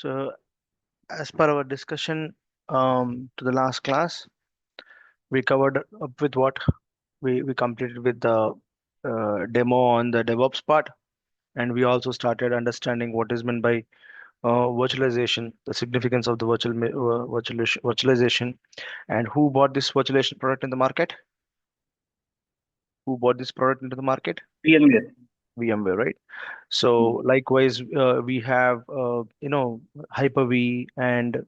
So, as per our discussion to the last class, we covered up with what we completed with the demo on the DevOps part, and we also started understanding what is meant by virtualization, the significance of the virtualization, and who bought this virtualization product in the market. Who bought this product into the market? VMware. VMware, right? So, Mm. likewise, we have Hyper-V and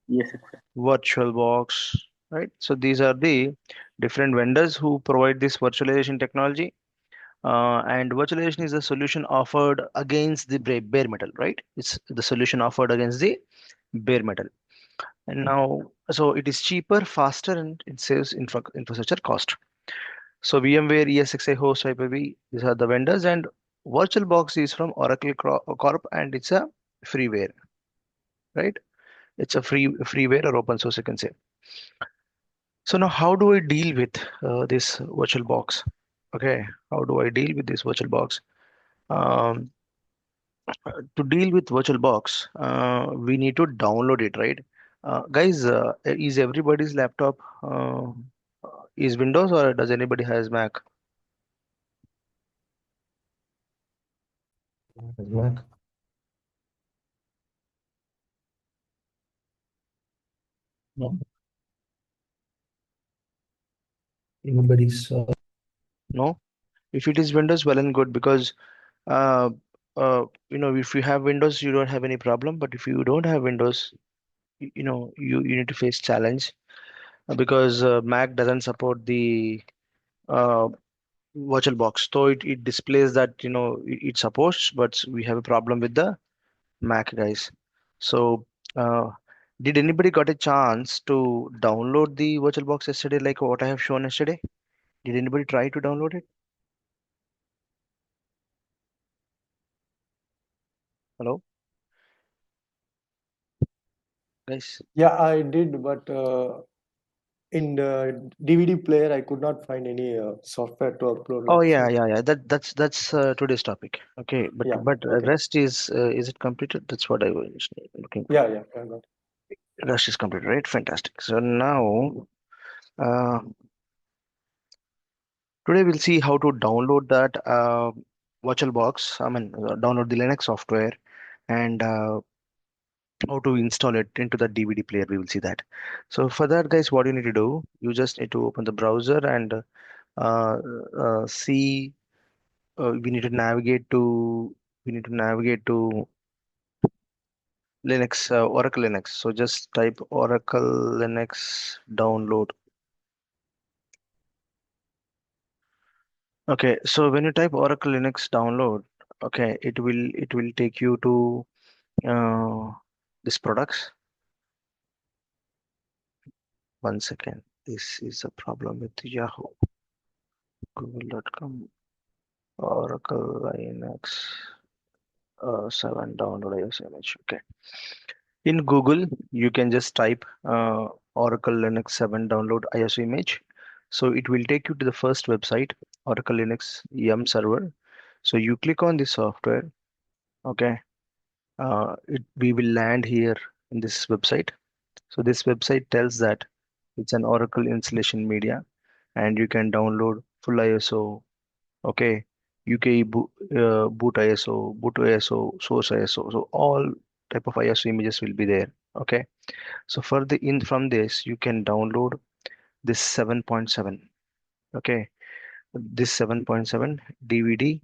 Yes, sir. VirtualBox, right? So these are the different vendors who provide this virtualization technology. And virtualization is a solution offered against the bare metal, right? It's the solution offered against the bare metal. And now, so it is cheaper, faster, and it saves infrastructure cost. So VMware, ESXi host, Hyper-V, these are the vendors, and VirtualBox is from Oracle Corp, and it's a freeware, right? It's a freeware or open source, you can say. So now how do I deal with this virtual box? Okay, how do I deal with this virtual box? Um, to deal with virtual box, we need to download it, right? Guys, is everybody's laptop is Windows or does anybody has Mac? Mac. No, nobody's. No? If it is Windows, well and good because uh, if you have Windows, you don't have any problem. But if you don't have Windows, you need to face challenge because Mac doesn't support the uh, VirtualBox. So it displays that it supports, but we have a problem with the Mac guys. So uh, did anybody got a chance to download the VirtualBox yesterday, like what I have shown yesterday? Did anybody try to download it? Hello, guys. Yeah, I did, but in the DVD player, I could not find any software to upload Oh it. yeah, So yeah, yeah. That's today's topic. Okay, but yeah, but okay. rest is it completed? That's what I was looking for. Yeah, I got it. Rest is completed, right? Fantastic. So now. Uh, Today we'll see how to download that VirtualBox. I mean, download the Linux software and how to install it into the DVD player. We will see that. So for that, guys, what you need to do, you just need to open the browser and uh, see. We need to navigate to. We need to navigate to Linux, Oracle Linux. So just type Oracle Linux download. Okay, so when you type Oracle Linux download, okay, it will take you to uh, this products. One second. This is a problem with Yahoo, Google.com, Oracle Linux 7 download iOS image. Okay. In Google, you can just type Oracle Linux 7 download iOS image. So it will take you to the first website, Oracle Linux yum server. So you click on this software. Okay. We will land here in this website. So this website tells that it's an Oracle installation media, and you can download full ISO, okay, UK boot ISO, boot ISO, source ISO. So all type of ISO images will be there. Okay. So for the in from this, you can download this 7.7. Okay. This 7.7 DVD.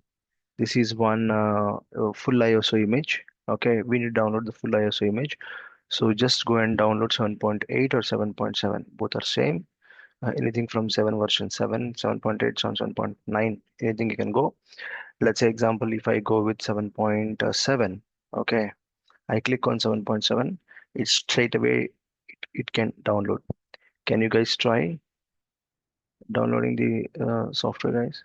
This is one full ISO image. Okay. We need to download the full ISO image. So just go and download 7.8 or 7.7. Both are same. Anything from 7 version 7, 7.8, 7.9, anything you can go. Let's say example, if I go with 7.7, okay, I click on 7.7, it straight away it can download. Can you guys try downloading the software, guys?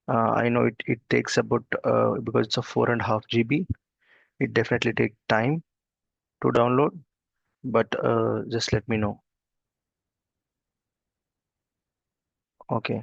I know it takes about because it's a 4.5 GB, it definitely take time to download, but just let me know. Okay.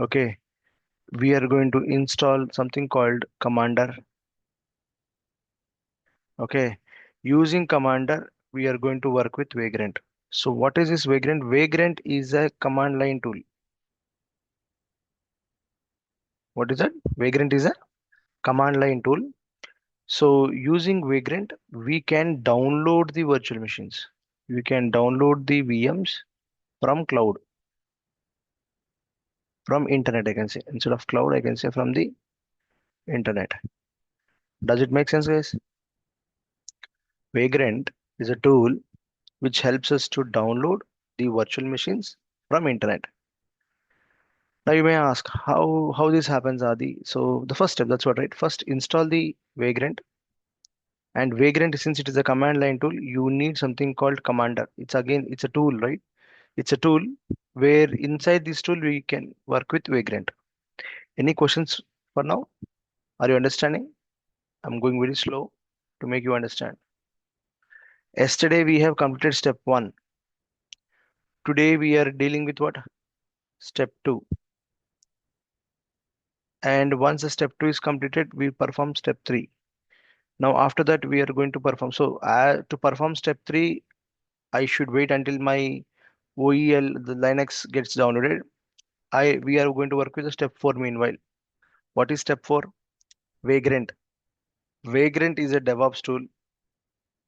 Okay, we are going to install something called Commander. Okay, using Commander, we are going to work with Vagrant. So what is this Vagrant? Vagrant is a command line tool. What is that? Vagrant is a command line tool. So using Vagrant, we can download the virtual machines. We can download the VMs from cloud, from internet, I can say. Instead of cloud, I can say from the internet. Does it make sense, guys? Vagrant is a tool which helps us to download the virtual machines from internet. Now you may ask how this happens, Adi. So the first step, that's what, right? First install the Vagrant, and Vagrant, since it is a command line tool, you need something called Commander. It's a tool, right? It's a tool where inside this tool we can work with Vagrant. Any questions for now? Are you understanding? I'm going very slow to make you understand. Yesterday we have completed step 1. Today we are dealing with what? Step 2. And once the step 2 is completed, we perform step 3. Now after that we are going to perform. So to perform step 3, I should wait until my OEL, the Linux gets downloaded. We are going to work with the step 4 meanwhile. What is step 4? Vagrant. Vagrant is a DevOps tool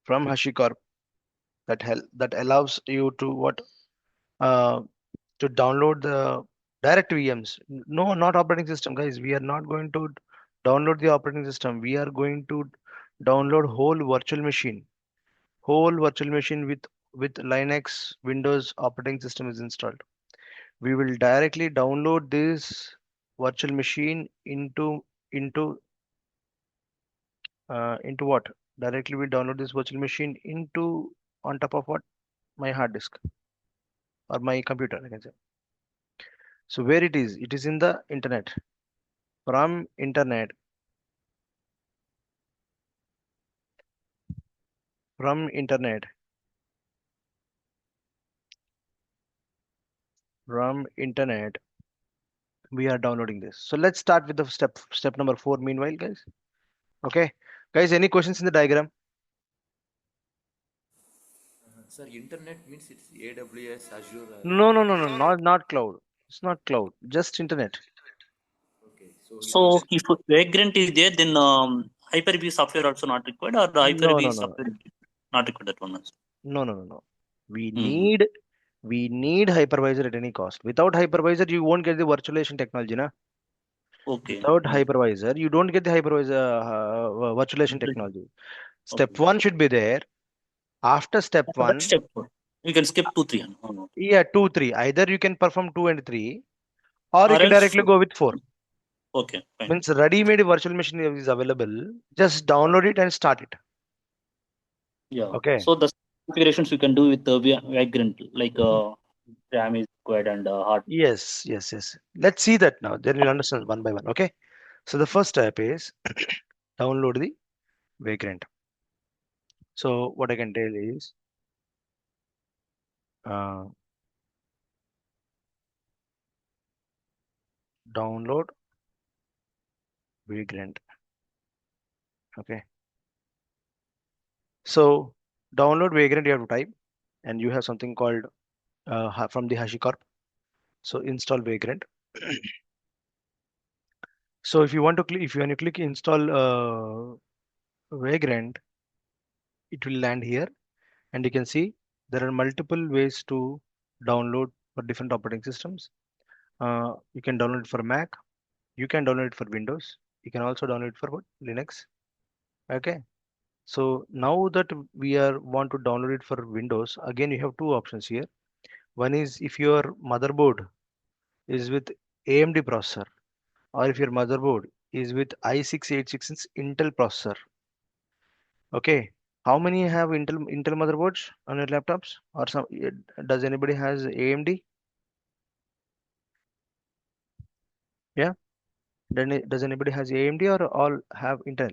from HashiCorp that allows you to what uh, to download the direct VMs. No, not operating system, guys. We are not going to download the operating system. We are going to download whole virtual machine with Linux, Windows operating system is installed. We will directly download this virtual machine into into what? Directly we download this virtual machine into on top of what? My hard disk or my computer, I can say. So where it is? It is in the internet. From internet, from internet, from internet, we are downloading this. So let's start with the step number 4 meanwhile, guys. Okay. Guys, any questions in the diagram? Sir, internet means it's AWS, Azure. No, no, no, no, not cloud. It's not cloud, just internet. Okay, so it So means if Vagrant is there, then Hyper-V software also not required, or the No, Hyper-V no, no, software not required that one also. no, no, no, no. We Mhm. need we need hypervisor at any cost. Without hypervisor, you won't get the virtualization technology, na? Okay. Without Mm. hypervisor, you don't get the hypervisor virtualization technology. Step Okay. 1 should be there. After step That's 1, step 4. You can skip 2, 3. Oh, no. yeah, 2, 3. Either you can perform 2 and 3, or you Or can else, directly go with 4. okay, fine. Means ready-made virtual machine is available. Just download it and start it. Yeah. Okay. So the configurations you can do with Vagrant, like RAM is required and hard. Yes, yes, yes. Let's see that now. Then you'll understand one by one. Okay. So the first step is download the Vagrant. So what I can tell is uh, download Vagrant. Okay. So download Vagrant you have to type, and you have something called from the HashiCorp. So install Vagrant. So if you want to click, if you want to click install Vagrant, it will land here, and you can see there are multiple ways to download for different operating systems. You can download it for Mac, you can download it for Windows, you can also download it for what? Linux. Okay. So now that we are want to download it for Windows, again you have two options here. One is if your motherboard is with AMD processor, or if your motherboard is with i6 86 Intel processor. Okay. How many have Intel motherboards on your laptops? Or some does anybody has AMD? Yeah. Then does anybody has AMD or all have Intel?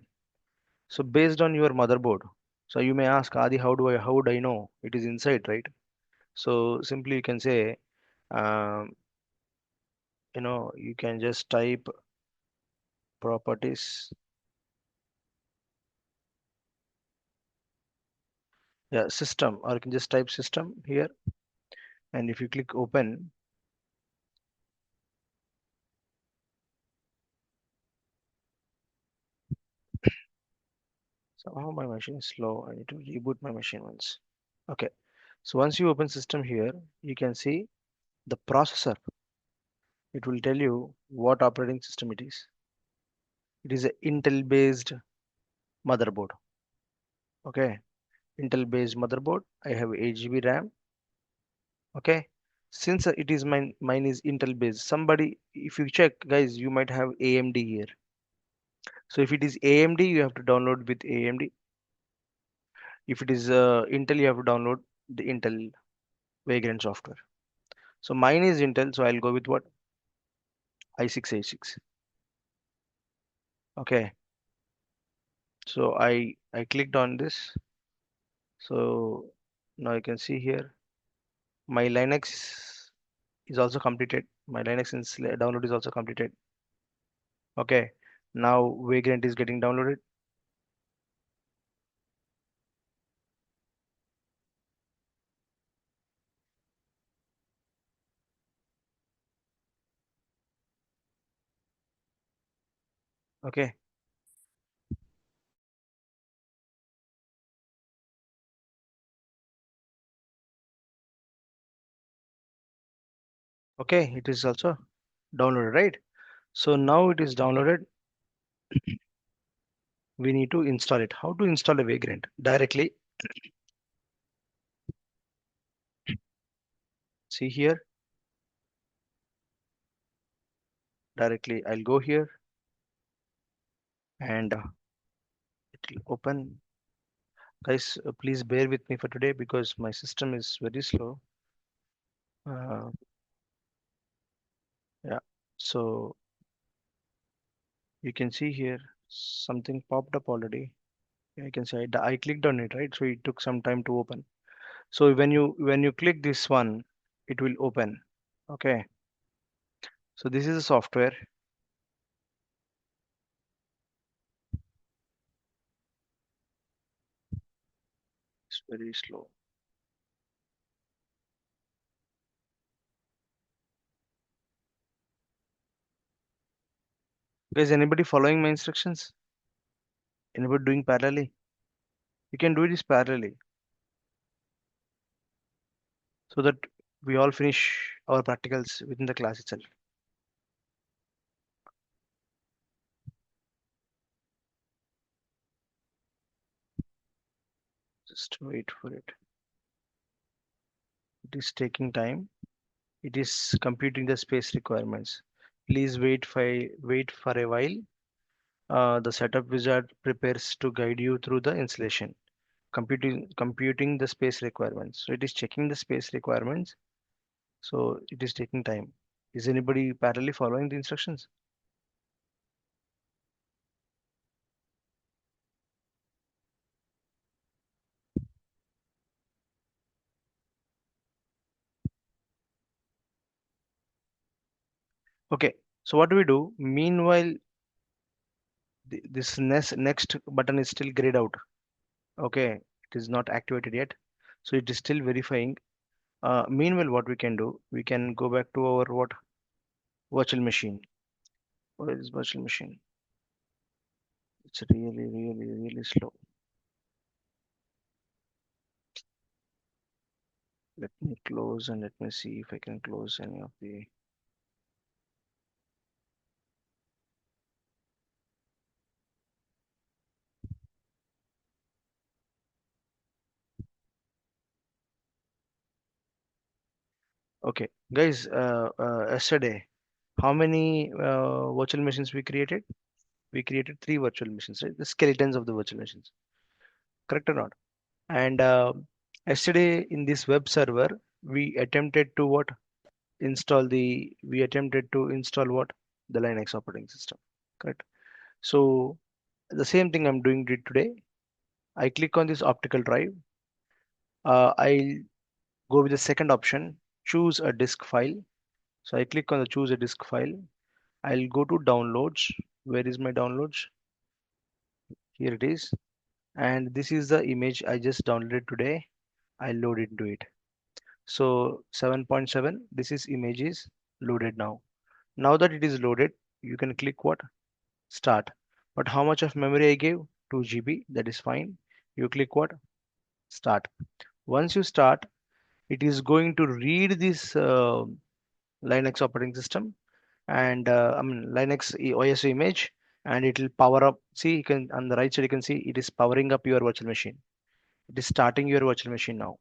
So based on your motherboard. So you may ask, Adi, how would I know? It is inside, right? So simply you can say, um, you can just type properties. Yeah, system, or you can just type system here. And if you click open, somehow my machine is slow. I need to reboot my machine once. Okay. So once you open system here, you can see the processor. It will tell you what operating system it is. It is a Intel based motherboard. Okay. Intel based motherboard. I have 8 GB RAM. Okay. Since it is mine is Intel based. Somebody, if you check, guys, you might have AMD here. So if it is AMD, you have to download with AMD. If it is Intel, you have to download the Intel Vagrant software. So mine is Intel, so I'll go with what? i686. Okay. So I clicked on this. So now you can see here my Linux is also completed. My Linux download is also completed. Okay. Now Vagrant is getting downloaded. Okay. Okay, it is also downloaded, right? So now it is downloaded. We need to install it. How to install a Vagrant? Directly, see here, directly I'll go here and it will open. Guys, please bear with me for today because my system is very slow. Uh, yeah, so you can see here something popped up already. You can say I clicked on it, right? So it took some time to open. So when you click this one, it will open. Okay. So this is a software. It's very slow. Guys, anybody following my instructions? Anybody doing parallelly? You can do this parallelly so that we all finish our practicals within the class itself. Just wait for it. It is taking time. It is computing the space requirements. Please wait for a while. The setup wizard prepares to guide you through the installation. Computing the space requirements. So it is checking the space requirements. So it is taking time. Is anybody parallelly following the instructions? Okay. So what do we do? Meanwhile, this next button is still grayed out. Okay, it is not activated yet. So it is still verifying. Meanwhile, what we can do, we can go back to our what virtual machine. What is virtual machine? It's really, really, really slow. Let me close and let me see if I can close any of the. Okay, guys, yesterday, how many virtual machines we created? We created 3 virtual machines, right? The skeletons of the virtual machines, correct or not? And yesterday in this web server, we attempted to what? We attempted to install what? The Linux operating system, correct? So the same thing I'm doing it today. I click on this optical drive. I'll go with the second option, choose a disk file. So I click on the choose a disk file. I'll go to downloads. Where is my downloads? Here it is. And this is the image I just downloaded today. I load into it. So 7.7, this is images loaded now. Now that it is loaded, you can click what? Start. But how much of memory I gave? 2 GB, that is fine. You click what? Start. Once you start, it is going to read this Linux operating system and I mean Linux OS image, and it will power up. See, you can on the right side you can see it is powering up your virtual machine. It is starting your virtual machine now.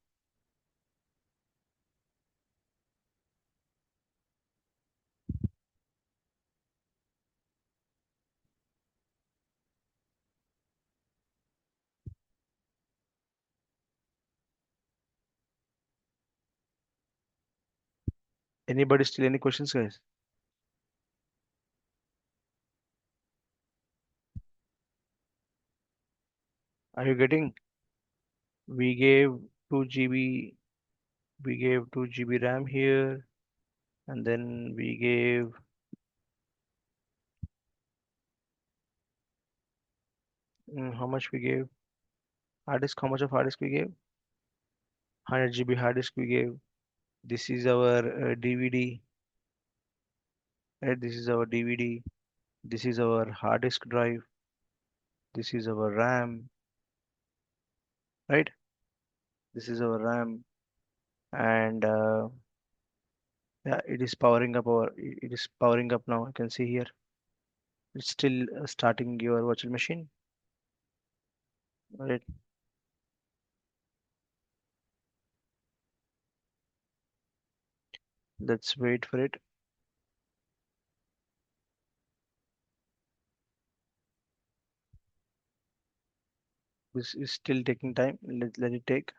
Anybody still any questions, guys? Are you getting? We gave 2 GB, we gave 2 GB RAM here, and then we gave how much we gave? Hard disk, how much of hard disk we gave? 100 GB hard disk we gave. This is our DVD, right? This is our DVD. This is our hard disk drive. This is our RAM, right? This is our RAM, and yeah, it is powering up it is powering up now. You can see here. It's still starting your virtual machine, right? Let's wait for it. This is still taking time. Let it take.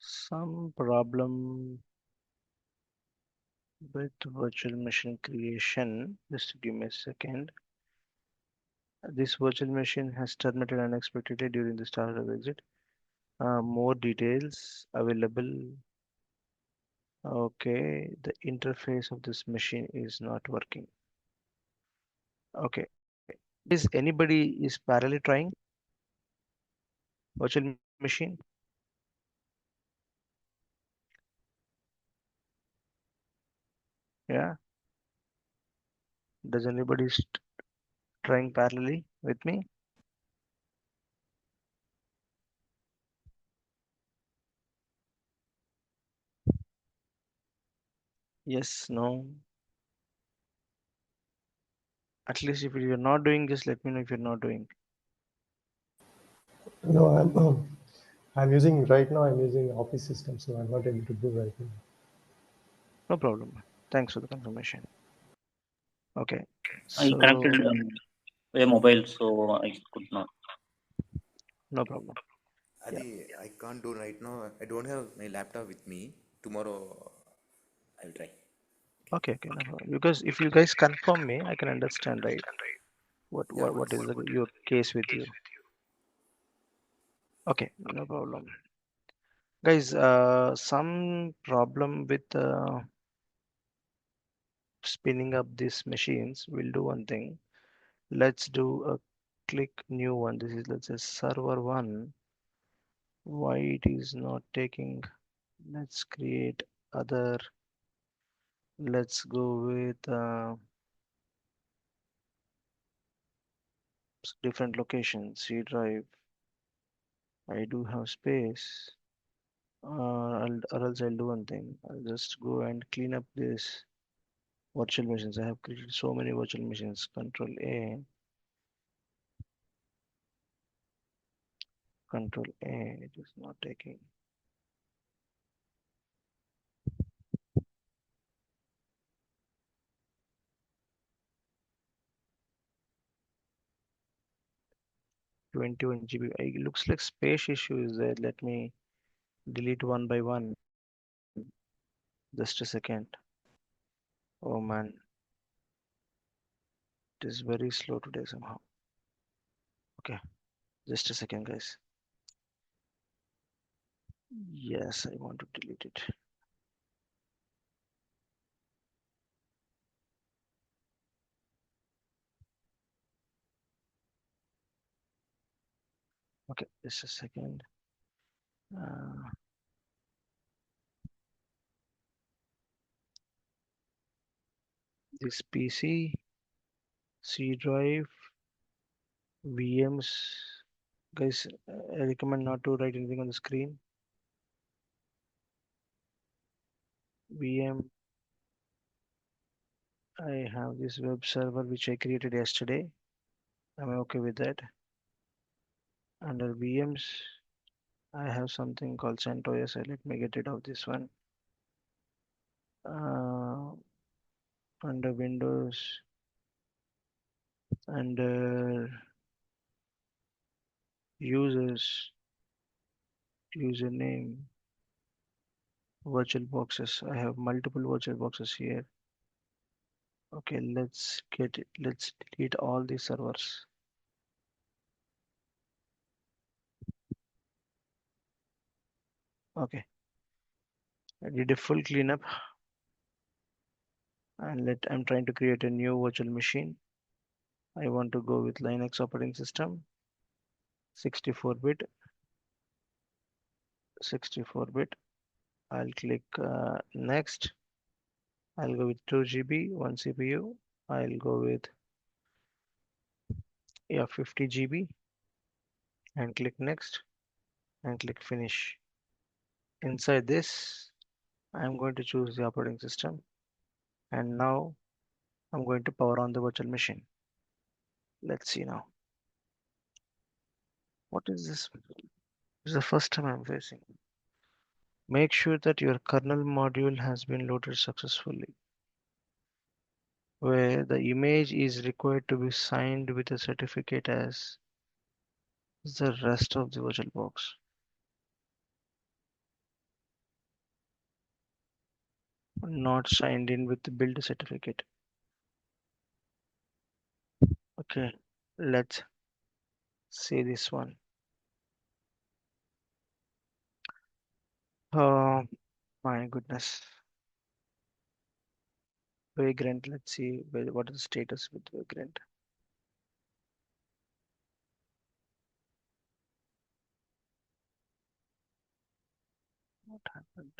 Some problem with virtual machine creation. Just give me a second. This virtual machine has terminated unexpectedly during the start of exit. More details available. Okay, the interface of this machine is not working. Okay, is anybody is parallel trying virtual machine? Yeah, does anybody trying parallelly with me? Yes, no. At least if you're not doing, just let me know if you're not doing. No, I'm using right now. I'm using Office system, so I'm not able to do right now. No problem. Thanks for the confirmation. Okay, I connected so a mobile, so I could not. no problem. Yeah. Adi, I can't do right now. I don't have my laptop with me. Tomorrow I will try. Okay, no problem. Because if you guys confirm me, I can understand, right? Yeah, What is your case with you? Okay, no problem. Guys, some problem with spinning up these machines. We'll do one thing. Let's do a click new one. This is, let's say, server one. Why it is not taking? Let's create other. Let's go with different locations. C drive. I do have space. Or else I'll do one thing. I'll just go and clean up this virtual machines. I have created so many virtual machines. Control A, Control A. It is not taking. $21 GB. It looks like space issue is there. Let me delete one by one. Just a second. Oh man. It is very slow today somehow. Okay, just a second, guys. Yes, I want to delete it. Okay, just a second. This PC, C drive, VMs. Guys, I recommend not to write anything on the screen. VM. I have this web server which I created yesterday. Am I okay with that? Under VMs, I have something called CentOS. Let me get rid of this one. Under Windows, under users, username, virtual boxes. I have multiple virtual boxes here. Okay, let's delete all these servers. Okay, I did a full cleanup and I'm trying to create a new virtual machine. I want to go with Linux operating system, 64-bit, 64-bit. I'll click next. I'll go with 2 GB, 1 CPU. I'll go with 50 GB and click next and click finish. Inside this, I'm going to choose the operating system, and now I'm going to power on the virtual machine. Let's see now. What is this? This is the first time I'm facing. Make sure that your kernel module has been loaded successfully, where the image is required to be signed with a certificate as the rest of the virtual box. Not signed in with the build certificate. Okay, let's see this one. Oh my goodness. Vagrant, let's see what is the status with Vagrant. What happened?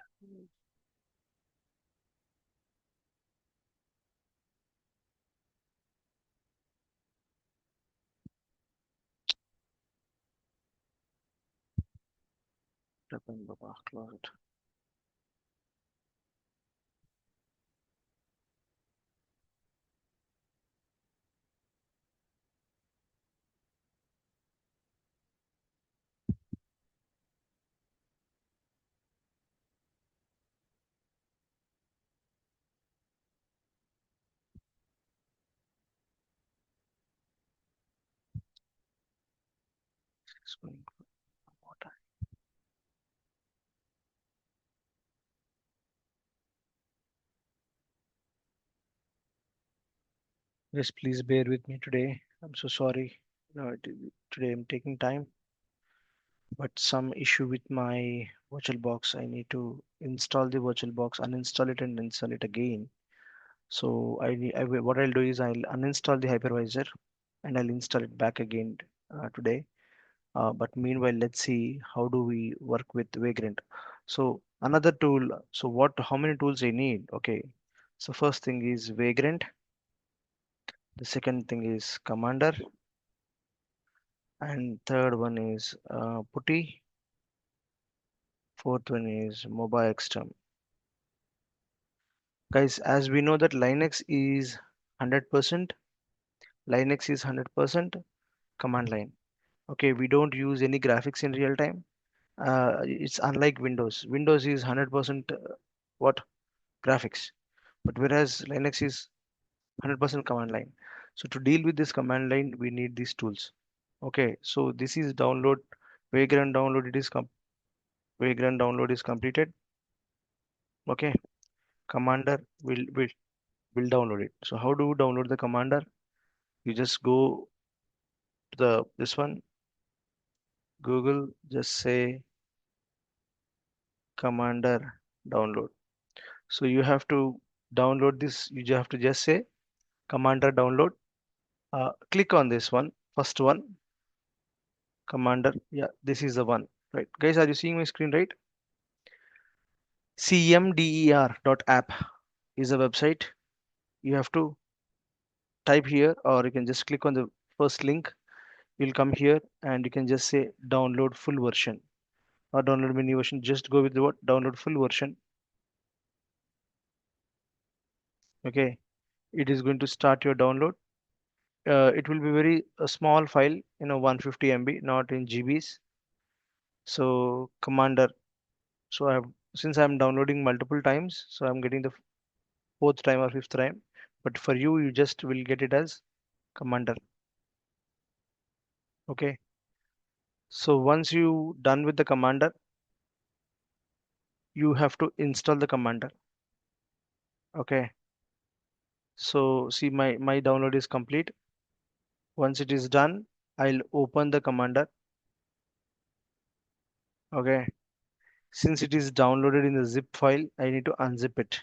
Happened, Baba, close it. It's going for more time. Yes, please bear with me today. I'm so sorry. Today I'm taking time, but some issue with my VirtualBox. I need to install the VirtualBox, uninstall it, and install it again. So what I'll do is I'll uninstall the hypervisor and I'll install it back again today. But meanwhile, let's see how do we work with Vagrant. So another tool. So how many tools I need? Okay. So first thing is Vagrant. The second thing is Commander. And third one is Putty. Fourth one is Mobile Xterm. Guys, as we know that Linux is 100%, Linux is 100% command line. Okay, we don't use any graphics in real time. It's unlike Windows. Windows is 100% what graphics, but whereas Linux is 100% command line. So to deal with this command line, we need these tools. Okay, so this is download, Vagrant download. Vagrant download is completed. Okay, Commander will download it. So how do we download the Commander? You just go to this one, Google, just say Commander download. So you have to download this. You have to just say Commander download. Click on this one, first one, Commander. Yeah, this is the one, right? Guys, are you seeing my screen, right? cmder.app is a website. You have to type here, or you can just click on the first link. You'll come here and you can just say download full version or download mini version. Just go with the what? Download full version. Okay, it is going to start your download. It will be very a small file, 150 MB, not in GBs. So Commander. So since I'm downloading multiple times, so I'm getting the fourth time or fifth time. But for you, you just will get it as Commander. Okay. So once you done with the Commander, you have to install the Commander. Okay. So see, my download is complete. Once it is done, I'll open the Commander. Okay. Since it is downloaded in the zip file, I need to unzip it.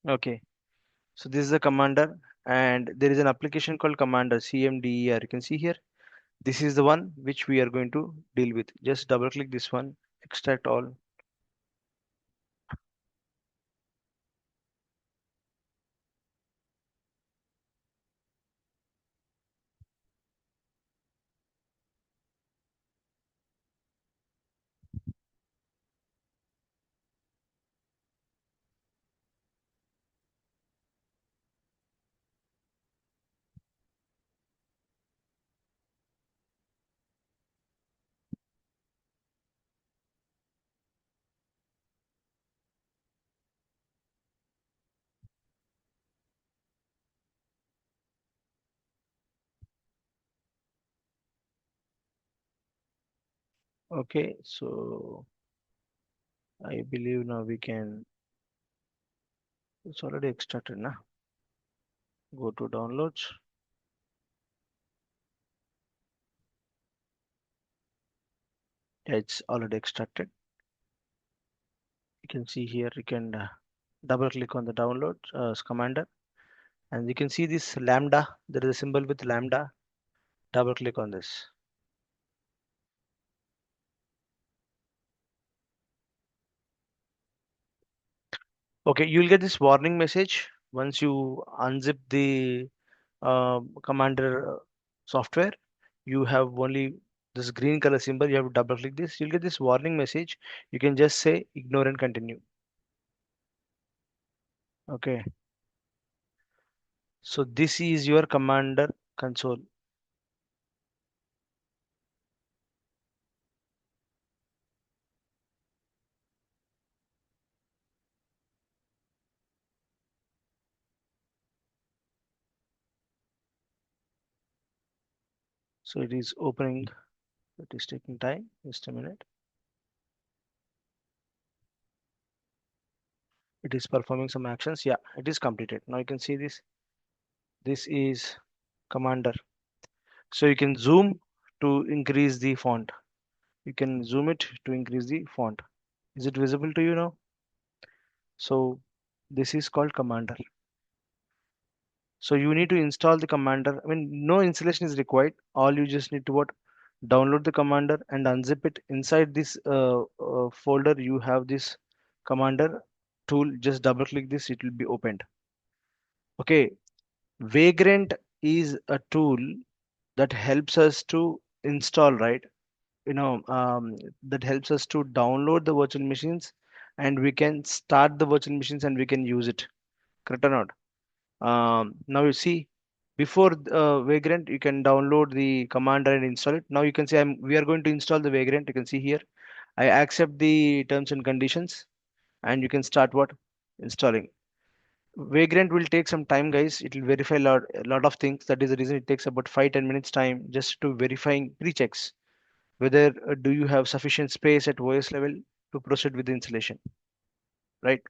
Okay. So this is the Commander, and there is an application called Commander CMDER. You can see here. This is the one which we are going to deal with. Just double click this one, extract all. Okay, so I believe now we can, it's already extracted now. Go to downloads. Yeah, it's already extracted. You can see here, you can double click on the download Commander, and you can see this Lambda. There is a symbol with Lambda. Double click on this. Okay, you'll get this warning message once you unzip the Commander software. You have only this green color symbol. You have to double click this. You'll get this warning message. You can just say ignore and continue. Okay. So this is your Commander console. So it is opening. It is taking time. Just a minute. It is performing some actions. Yeah, it is completed. Now you can see this. This is Commander. So you can zoom to increase the font. You can zoom it to increase the font. Is it visible to you now? So this is called Commander. So you need to install the Commander. I mean, no installation is required. All you just need to what? Download the Commander and unzip it. Inside this folder, you have this Commander tool. Just double click this, it will be opened. Okay, Vagrant is a tool that helps us to install, right? That helps us to download the virtual machines, and we can start the virtual machines and we can use it. Correct or not? Now you see, before Vagrant, you can download the Commander and install it. Now you can say we are going to install the Vagrant. You can see here, I accept the terms and conditions, and you can start what? Installing. Vagrant will take some time, guys. It will verify a lot of things. That is the reason it takes about 5-10 minutes time just to verifying pre-checks. Whether do you have sufficient space at OS level? to proceed with the installation, right?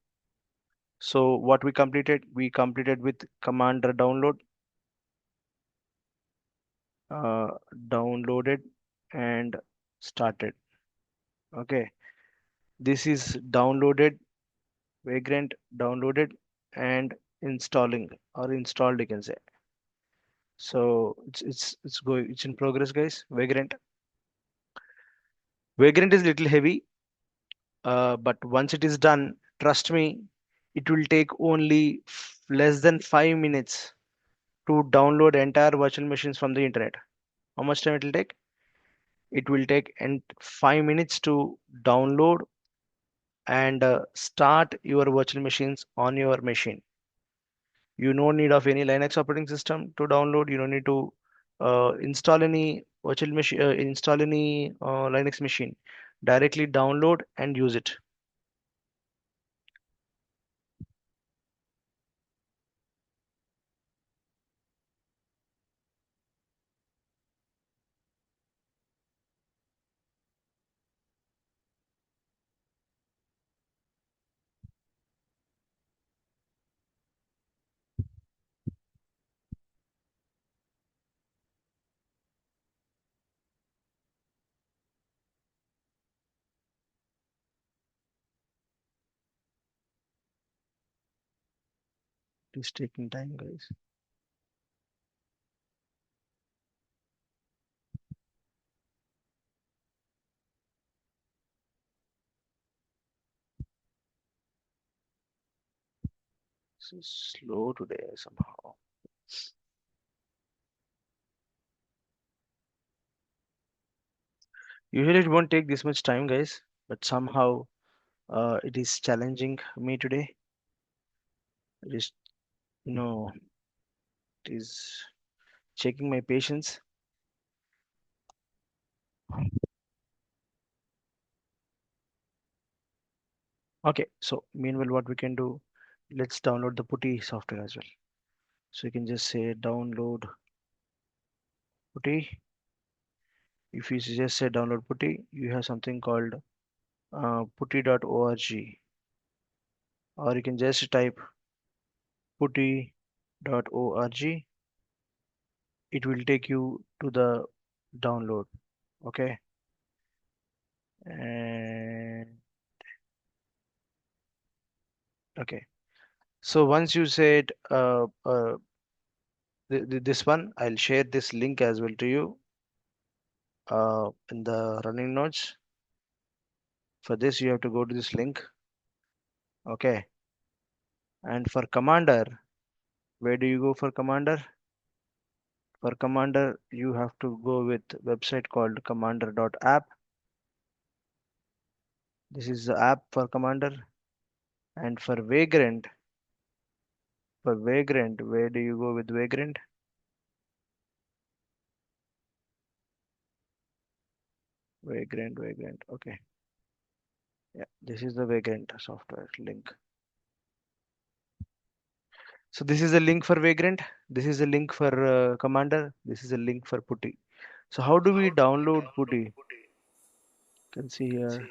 So what we completed with commander download, uh, downloaded and started. Okay, this is downloaded, Vagrant downloaded and installing or installed, you can say. So it's in progress, guys. Vagrant is little heavy, but once it is done, trust me, it will take only less than 5 minutes to download entire virtual machines from the internet. How much time it will take? It will take 5 minutes to download and start your virtual machines on your machine. You no need of any Linux operating system to download. You don't need to install any virtual machine, install any Linux machine. Directly download and use it. It is taking time, guys. This is slow today somehow. Usually it won't take this much time, guys, but somehow it is challenging me today. It is, you know, it is checking my patience. Okay, so meanwhile, what we can do, let's download the Putty software as well. So you can just say download Putty. If you just say download Putty, you have something called putty.org, or you can just type putty.org. It will take you to the download. Okay, and okay. So once you said this one, I'll share this link as well to you in the running notes. For this, you have to go to this link. Okay. And for commander, where do you go for commander? For commander, you have to go with website called commander.app. This is the app for commander. And for Vagrant, where do you go with Vagrant? Vagrant. Okay. Yeah, this is the Vagrant software link. So this is a link for Vagrant. This is a link for Commander. This is a link for Putty. So how do we download Putty? You can see here.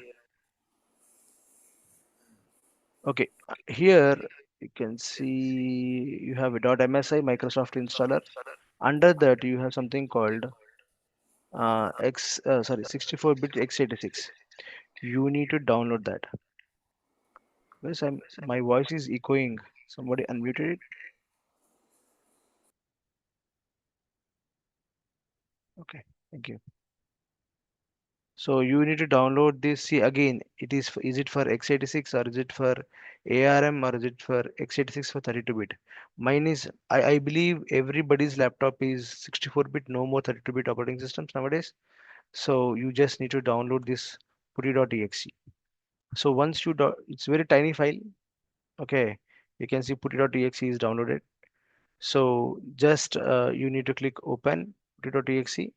Okay, here you can see you have a .msi Microsoft installer. Under that you have something called 64-bit x86. You need to download that. Yes, my voice is echoing. Somebody unmuted it. Okay, thank you. So you need to download this. See again, is it for x86 or is it for ARM or is it for x86 for 32-bit? Mine is I believe everybody's laptop is 64-bit, no more 32-bit operating systems nowadays. So you just need to download this putty.exe. So once you do, it's very tiny file. Okay, you can see putty.exe is downloaded. So just you need to click open putty.exe.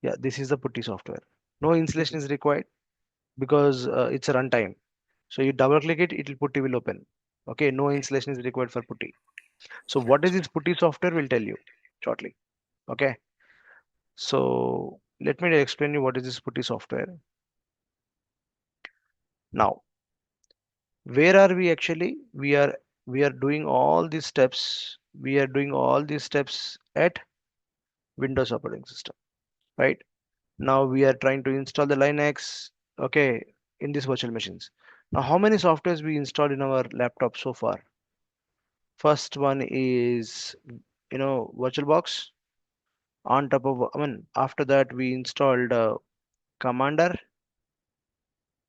Yeah, this is the Putty software. No installation is required because it's a runtime. So you double click it, Putty will open. Okay, no installation is required for Putty. So what is this Putty software? We'll tell you shortly. Okay. So let me explain you what is this Putty software. Now, where are we actually? We are doing all these steps. We are doing all these steps at Windows operating system, right? Now we are trying to install the Linux, okay, in these virtual machines. Now, how many softwares we installed in our laptop so far? First one is, VirtualBox. On top of, after that we installed Commander,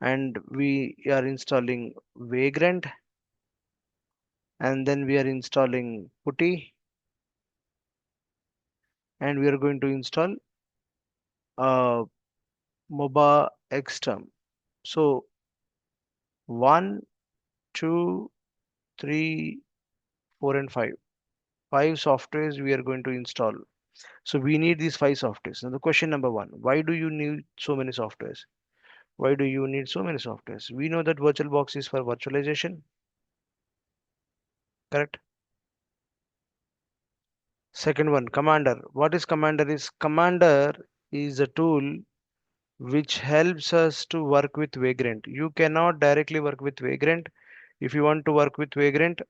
and we are installing Vagrant, and then we are installing Putty, and we are going to install uh, MOBA Xterm. So 1, 2, 3, 4, and 5. 5 softwares we are going to install. So we need these 5 softwares. Now the question number 1, why do you need so many softwares? Why do you need so many softwares? We know that VirtualBox is for virtualization, correct? Second one, Commander. What is Commander? Commander is a tool which helps us to work with Vagrant. You cannot directly work with Vagrant. If you want to work with Vagrant,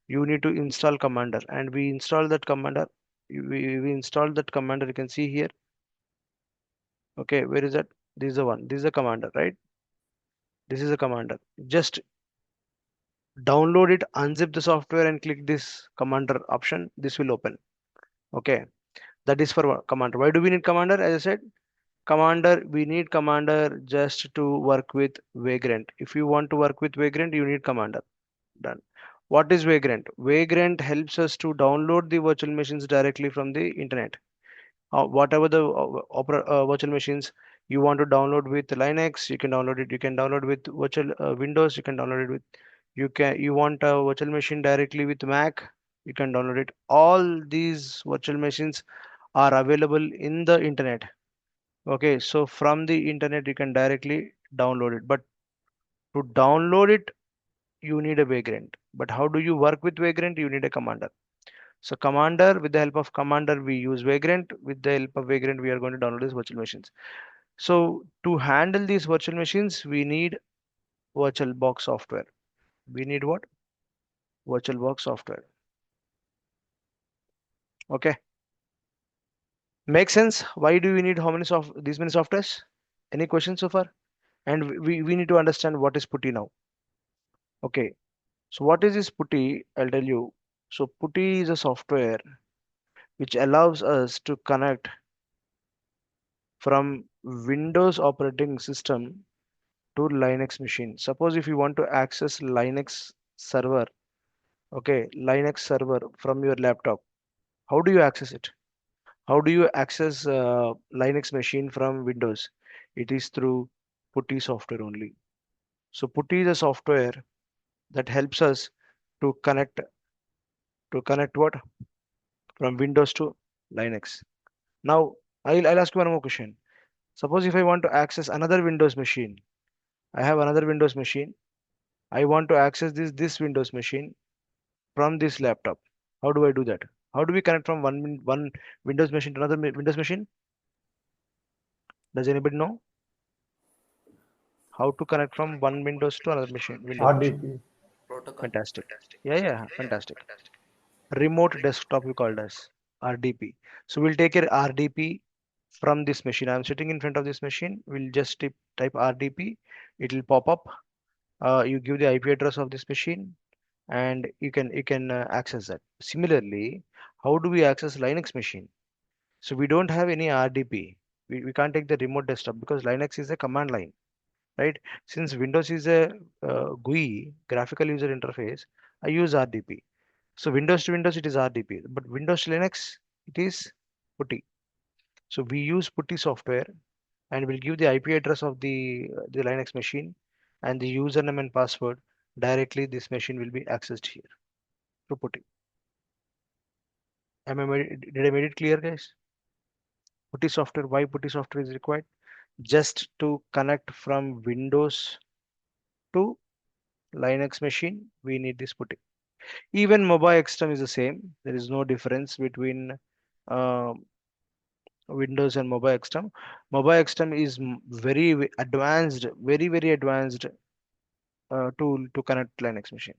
you need to install Commander, and we install that Commander. We installed that Commander. You can see here. Okay, where is that? This is the one. This is the Commander, right? This is a Commander. Just download it, unzip the software, and click this Commander option. This will open. Okay, that is for Commander. Why do we need Commander? As I said, Commander, we need Commander just to work with Vagrant. If you want to work with Vagrant, you need Commander. Done. What is Vagrant? Vagrant helps us to download the virtual machines directly from the internet. Whatever the virtual machines you want to download with Linux, you can download it. You can download with virtual Windows. You can download it with. You want a virtual machine directly with Mac. You can download it. All these virtual machines are available in the internet. Okay, so from the internet you can directly download it. But to download it, you need a Vagrant. But how do you work with Vagrant? You need a Commander. So Commander, with the help of Commander, we use Vagrant. With the help of Vagrant, we are going to download these virtual machines. So to handle these virtual machines, we need VirtualBox software. We need what? VirtualBox software. Okay. Makes sense? Why do we need how many these many softwares? Any questions so far? And we need to understand what is Putty now. Okay. So what is this Putty? I'll tell you. So Putty is a software which allows us to connect from Windows operating system to Linux machine. Suppose if you want to access Linux server, okay, Linux server from your laptop, how do you access it? How do you access Linux machine from Windows? It is through Putty software only. So Putty is a software that helps us to connect what? From Windows to Linux. Now I'll ask you one more question. Suppose if I want to access another Windows machine, I have another Windows machine. I want to access this Windows machine from this laptop. How do I do that? How do we connect from one Windows machine to another Windows machine? Does anybody know how to connect from one Windows to another Windows machine? RDP. Protocol. Fantastic. Yeah, fantastic. Remote desktop we called as RDP. So we'll take a RDP from this machine. I'm sitting in front of this machine. We'll just type RDP. It will pop up. You give the IP address of this machine, and you can access that. Similarly, how do we access Linux machine? So we don't have any RDP. We can't take the remote desktop because Linux is a command line, right? Since Windows is a GUI, graphical user interface, I use RDP. So Windows to Windows it is RDP, but Windows to Linux it is Putty. So we use Putty software, and we'll give the IP address of the Linux machine and the username and password. Directly this machine will be accessed here through Putty. Did I made it clear, guys? Putty software. Why Putty software is required? Just to connect from Windows to Linux machine, we need this Putty. Even MOBA Xterm is the same. There is no difference between uh, Windows and MOBA Xterm. MOBA Xterm is very advanced, very advanced tool to connect Linux machine.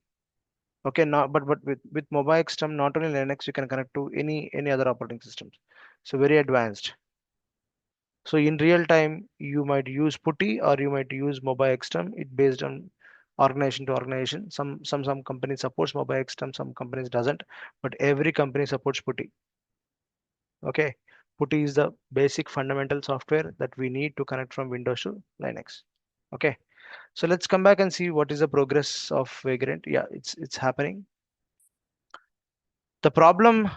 Okay, now but with Mobile XTERM, not only Linux, you can connect to any other operating systems. So very advanced. So in real time, you might use PuTTY or you might use Mobile XTERM. It based on organization to organization. Some companies supports Mobile XTERM, some companies doesn't, but every company supports PuTTY. Okay, PuTTY is the basic fundamental software that we need to connect from Windows to Linux. Okay, so let's come back and see what is the progress of Vagrant. Yeah, it's happening. The problem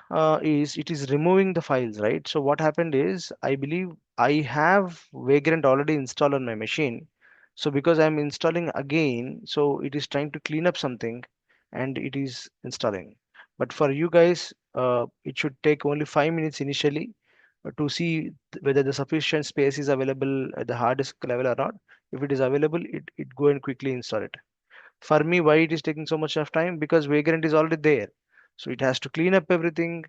is it is removing the files, right? So what happened is I believe I have Vagrant already installed on my machine. So because I'm installing again, so it is trying to clean up something and it is installing. But for you guys, it should take only 5 minutes initially to see whether the sufficient space is available at the hard disk level or not. If it is available, it go and quickly install it. For me, why it is taking so much of time? Because Vagrant is already there. So it has to clean up everything.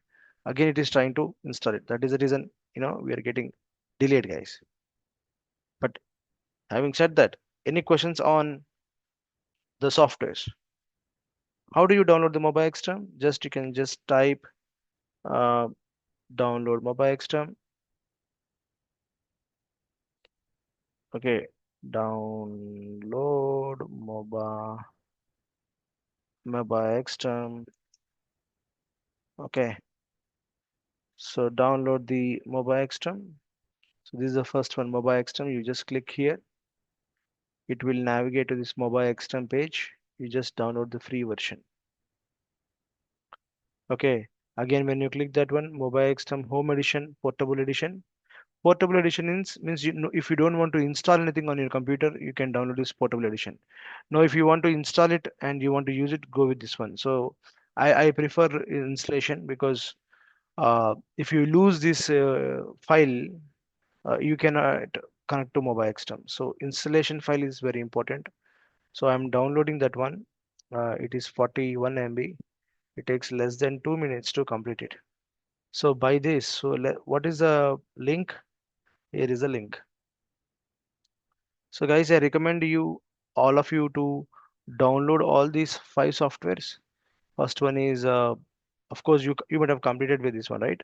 Again, it is trying to install it. That is the reason, we are getting delayed, guys. But having said that, any questions on the softwares? How do you download the Mobile XTERM? You can just type uh, download Mobile XTERM. Okay, download Mobile XTERM. Okay, so download the Mobile XTERM. So this is the first one, Mobile XTERM. You just click here. It will navigate to this Mobile XTERM page. You just download the free version. Okay. Again, when you click that one, Mobile XTERM Home Edition, Portable Edition. Portable Edition means if you don't want to install anything on your computer, you can download this Portable Edition. Now, if you want to install it and you want to use it, go with this one. So I prefer installation because if you lose this file, you cannot connect to Mobile XTERM. So installation file is very important. So I'm downloading that one. It is 41 MB. It takes less than 2 minutes to complete it. So by this, what is the link? Here is the link. So guys, I recommend all of you to download all these 5 softwares. First one is, of course, you might have completed with this one, right?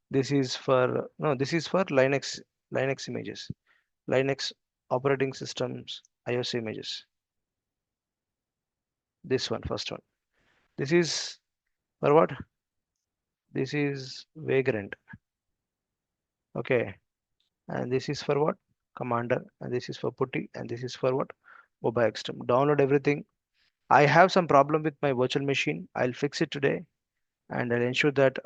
This is for no, this is for Linux images, Linux operating systems, iOS images. This one, first one. This is for what? This is Vagrant. Okay. And this is for what? Commander. And this is for PuTTY. And this is for what? Mobile XTERM. Download everything. I have some problem with my virtual machine. I'll fix it today. And I'll ensure that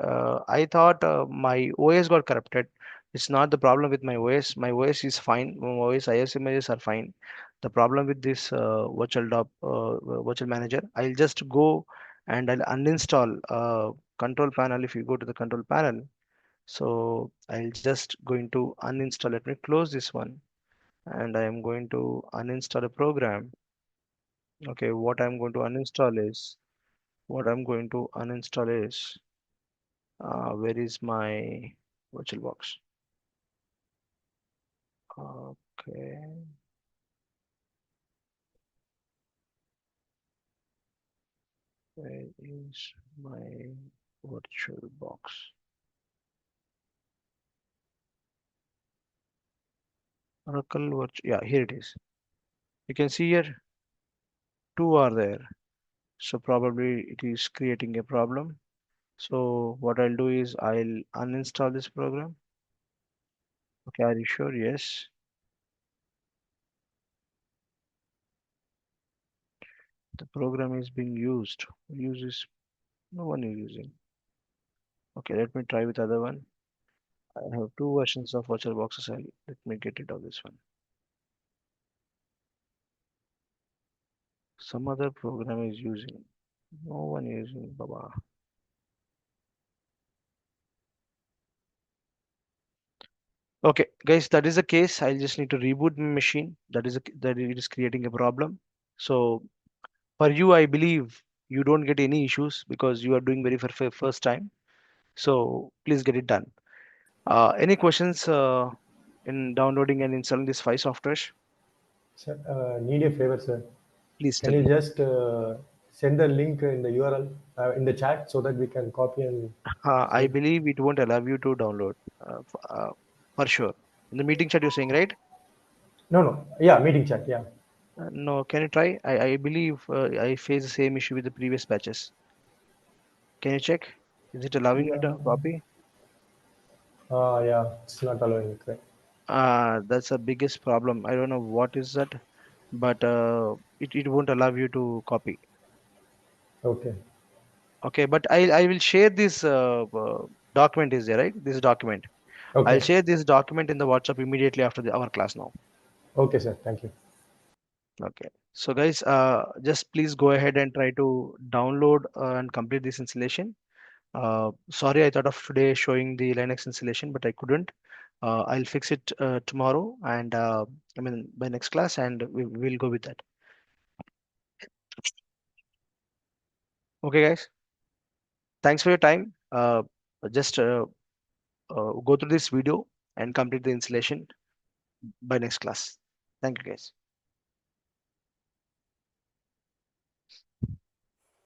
I thought my OS got corrupted. It's not the problem with my OS. My OS is fine. My OS iOS images are fine. The problem with this virtual manager, I'll just go and I'll uninstall control panel. If you go to the control panel, so I'll just going to uninstall. Let me close this one and I am going to uninstall a program. Okay, what I'm going to uninstall is where is my VirtualBox? Okay, where is my VirtualBox? Oracle Virtual, yeah, here it is. You can see here 2 are there. So probably it is creating a problem. So what I'll do is I'll uninstall this program. Okay, are you sure? Yes. The program is being used. Uses no one is using. Okay, let me try with other one. I have 2 versions of VirtualBox. Let me get rid of this one. Some other program is using. No one is using Baba. Okay, guys, that is the case. I just need to reboot my machine. That it is creating a problem. So for you, I believe you don't get any issues because you are doing very for first time. So please get it done. Any questions in downloading and installing these 5 softwares? Sir, need a favor, sir. Please Can tell you me. just send the link in the URL in the chat so that we can copy and I save? believe it won't allow you to download for sure. In the meeting chat, you're saying, right? No, no. Yeah, meeting chat. Yeah. No, can you try? I believe I face the same issue with the previous batches. Can you check? Is it allowing you Yeah. to copy? Yeah. It's not allowing it. Right? That's the biggest problem. I don't know what is that, but it won't allow you to copy. Okay. Okay, but I will share this document is there, right? This document. I'll Okay. share this document in the WhatsApp immediately after our class now. Okay, sir. Thank you. Okay. So guys, just please go ahead and try to download and complete this installation. Sorry, I thought of today showing the Linux installation, but I couldn't. I'll fix it tomorrow, and I mean by next class, and we'll go with that. Okay, guys. Thanks for your time. Just go through this video and complete the installation by next class. Thank you, guys.